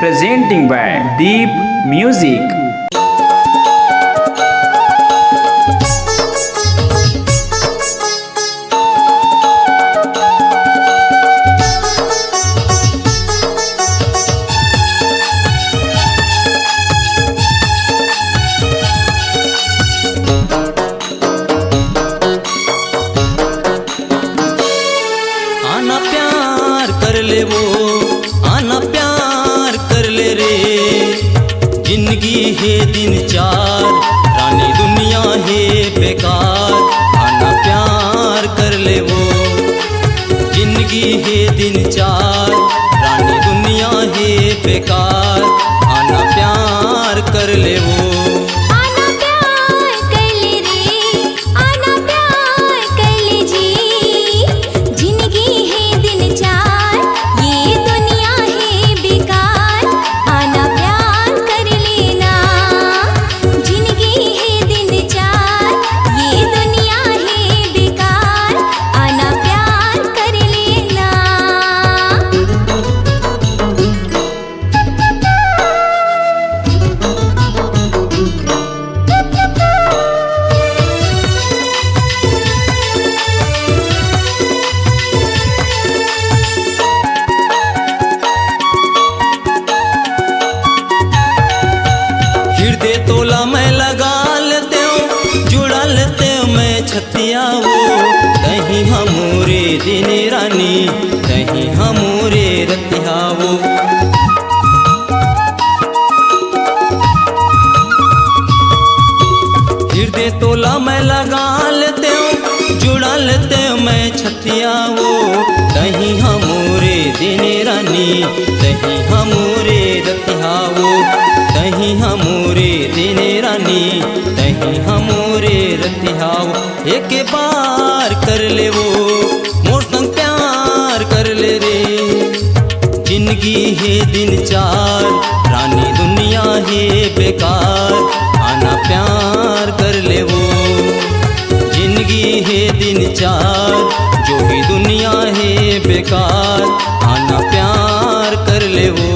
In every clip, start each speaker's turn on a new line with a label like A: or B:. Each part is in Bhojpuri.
A: presenting by Deep Music.
B: आना प्यार कर ले वो, आना प्यार कर ले रे। जिंदगी है दिन चार, रानी दुनिया है बेकार। आना प्यार कर ले वो, जिंदगी है दिन चार, रानी दुनिया है बेकार। आना प्यार कर ले वो। तोला मैं लगा लेते हूँ, जुड़ा लेते हूँ मैं छतिया वो। कहीं हमरे दिन रानी, कहीं हमरे रतिया वो। हृदय तोला मैं लगा लेते हूँ, जुड़ा लेते हूँ मैं छतिया वो। कहीं हमरे दिन रानी, कहीं हमरे रतिया वो। कहीं हमरे दिन रानी, कहीं हमरे रतिया वो। एक बार कर ले वो, मोर संग प्यार कर ले रे। जिंदगी है दिन चार, रानी दुनिया है बेकार। आना प्यार कर ले वो, जिंदगी है दिन चार, जो ही दुनिया है बेकार। आना प्यार कर ले वो।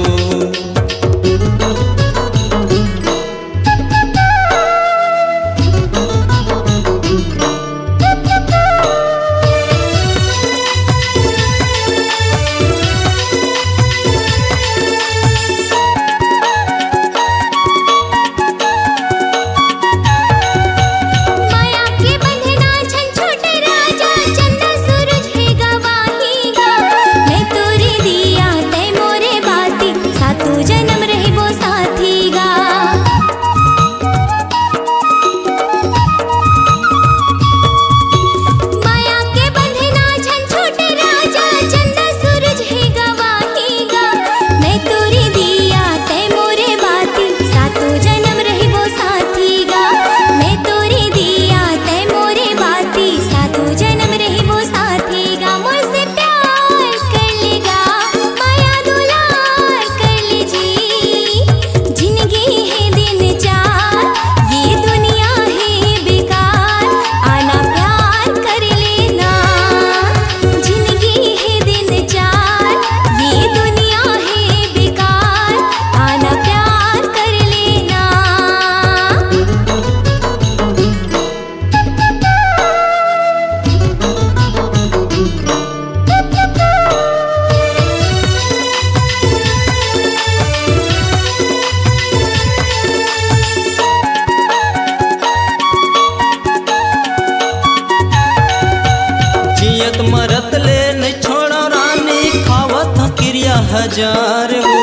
B: मरत ले नहीं छोड़ो रानी, खावत क्रिया हजार वो।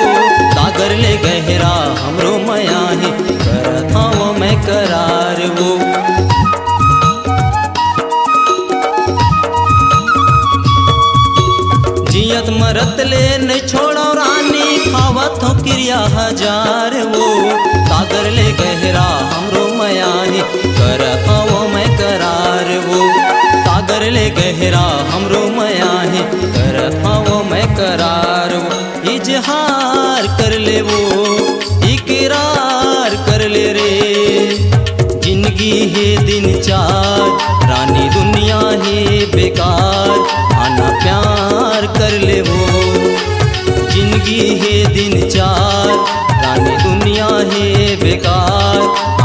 B: सागर ले गहरा हमरो मया है, करत वो मैं करार वो। जियत मरत ले नहीं छोड़ो रानी, खावत क्रिया हजार वो। सागर ले गहरा हमरो मया है, करत वो मैं करार वो। सागर ले गहरा हमरो मया है, करत वो मैं करार वो। इजहार कर ले वो, इकरार कर ले रे। जिंदगी है दिन चार, रानी दुनिया है बेकार। आना प्यार कर ले वो, जिंदगी है दिन चार, बेकार